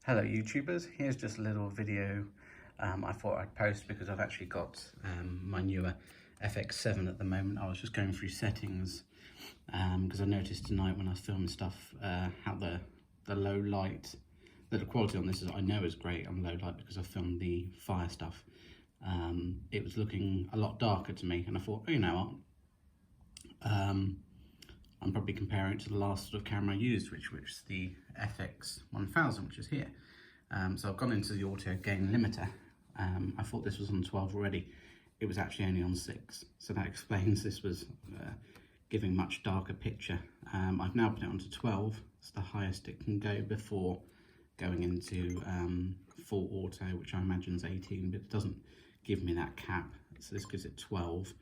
Hello YouTubers, here's just a little video I thought I'd post because I've actually got my newer FX7 at the moment. I was just going through settings because I noticed tonight when I was filming stuff how the low light, the quality on this I know is great on low light because I filmed the fire stuff. It was looking a lot darker to me and I thought, oh, you know what, I'm probably comparing it to the last sort of camera I used, which was the FX1000, which is here. So I've gone into the auto gain limiter. I thought this was on 12 already. It was actually only on 6. So that explains this was giving much darker picture. I've now put it onto 12. It's the highest it can go before going into full auto, which I imagine is 18, but it doesn't give me that cap. So this gives it 12.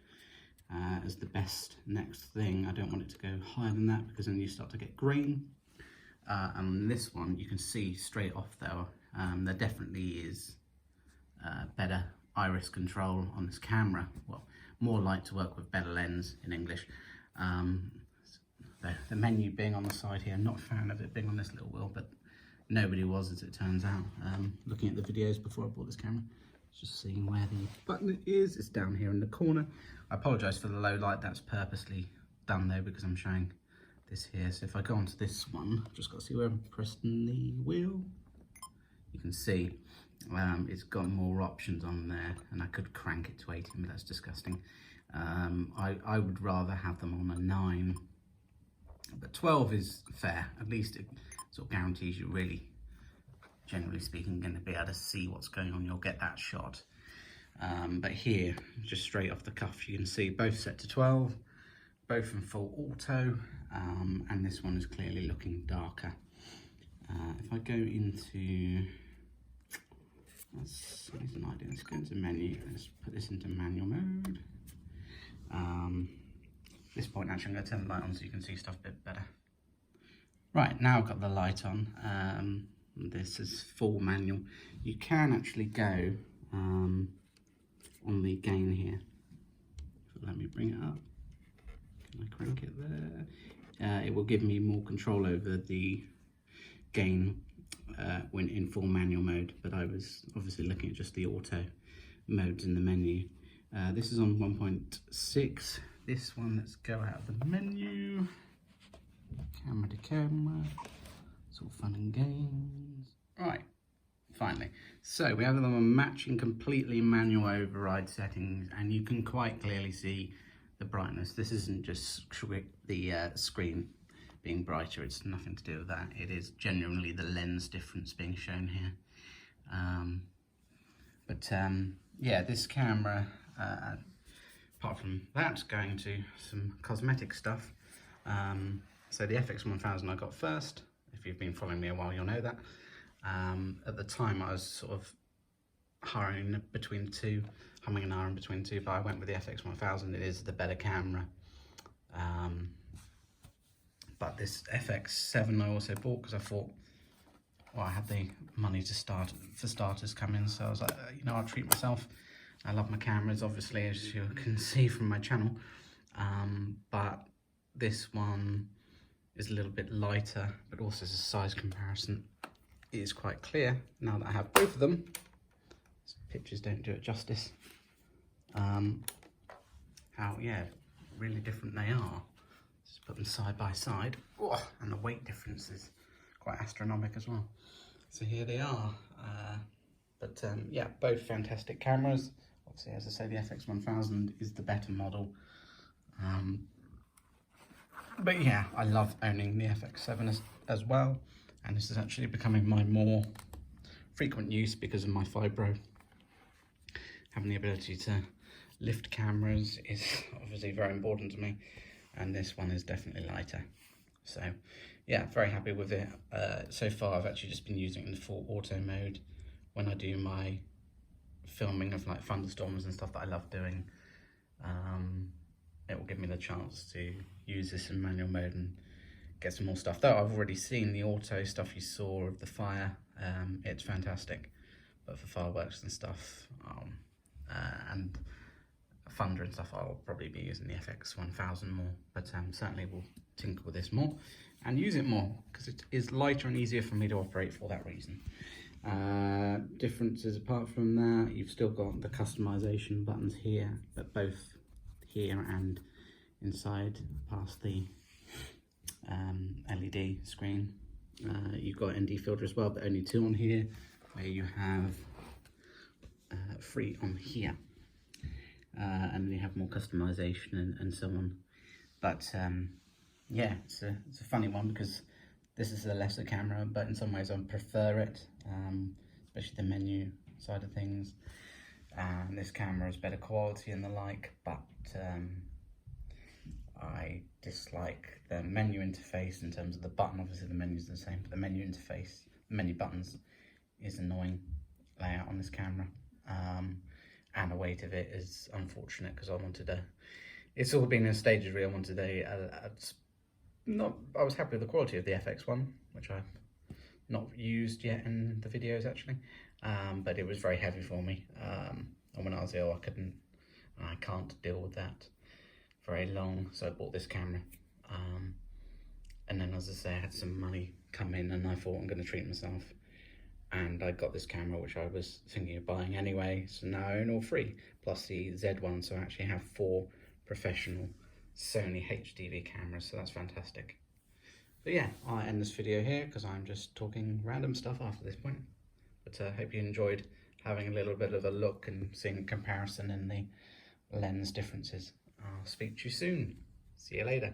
As the best next thing. I don't want it to go higher than that because then you start to get grain. And this one you can see straight off though, there definitely is better iris control on this camera. Well, more light to work with, better lens in English. The menu being on the side here, I'm not a fan of it being on this little wheel, but nobody was, as it turns out. Looking at the videos before I bought this camera, just seeing where the button is. It's down here in the corner. I apologise for the low light, that's purposely done though because I'm showing this here. So if I go onto this one, just got to see where I'm pressing the wheel. You can see it's got more options on there and I could crank it to 18, but that's disgusting. I would rather have them on a 9, but 12 is fair. At least it sort of guarantees you really, generally speaking, going to be able to see what's going on. You'll get that shot. But here, just straight off the cuff, you can see both set to 12, both in full auto, and this one is clearly looking darker. If I go into, here's an idea, let's go into menu, let's put this into manual mode. At this point, actually, I'm going to turn the light on so you can see stuff a bit better. Right, now I've got the light on. This is full manual. You can actually go on the gain here. So let me bring it up. Can I crank it there? It will give me more control over the gain when in full manual mode, but I was obviously looking at just the auto modes in the menu. This is on 1.6. This one, let's go out of the menu. Camera to camera. It's all fun and games. Right, finally. So we have them on matching completely manual override settings, and you can quite clearly see the brightness. This isn't just the screen being brighter, it's nothing to do with that. It is genuinely the lens difference being shown here. Yeah, this camera, apart from that, going to some cosmetic stuff. So the FX1000 I got first. If you've been following me a while, you'll know that. At the time, I was sort of humming and ahhing between two, but I went with the FX1000. It is the better camera. But this FX7 I also bought because I thought, well, I had the money to for starters come in, so I was like, you know, I'll treat myself. I love my cameras, obviously, as you can see from my channel. But this one is a little bit lighter, but also as a size comparison, it is quite clear now that I have both of them. So pictures don't do it justice. How, yeah, really different they are. Just put them side by side. Oh, and the weight difference is quite astronomical as well. So here they are. Yeah, both fantastic cameras. Obviously, as I say, the FX1000 is the better model. But yeah, I love owning the FX7 as well, and this is actually becoming my more frequent use because of my fibro. Having the ability to lift cameras is obviously very important to me, and this one is definitely lighter. So yeah, very happy with it. So far I've actually just been using it in full auto mode when I do my filming of like thunderstorms and stuff that I love doing. It will give me the chance to use this in manual mode and get some more stuff. Though I've already seen the auto stuff you saw of the fire, it's fantastic. But for fireworks and stuff, and thunder and stuff, I'll probably be using the FX1000 more. But certainly we'll tinker with this more. and use it more, because it is lighter and easier for me to operate for that reason. Differences apart from that, you've still got the customization buttons here, but both here and inside past the LED screen. You've got ND filter as well, but only 2 on here, where you have 3 on here. And then you have more customization and so on. But yeah, it's a funny one, because this is a lesser camera, but in some ways I prefer it, especially the menu side of things. And this camera is better quality and the like, but I dislike the menu interface in terms of the button. Obviously the menu's the same, but the menu interface, the menu buttons, is annoying layout on this camera. And the weight of it is unfortunate, because I wanted it's all been in stages really. I wanted I was happy with the quality of the FX one, which I've not used yet in the videos actually, but it was very heavy for me, and when I was ill I can't deal with that very long, so I bought this camera, and then, as I say, I had some money come in and I thought I'm going to treat myself, and I got this camera, which I was thinking of buying anyway, so now I own all 3 plus the Z1, so I actually have 4 professional Sony HDV cameras, so that's fantastic. But yeah, I'll end this video here, because I'm just talking random stuff after this point. But I hope you enjoyed having a little bit of a look and seeing a comparison in the lens differences. I'll speak to you soon. See you later.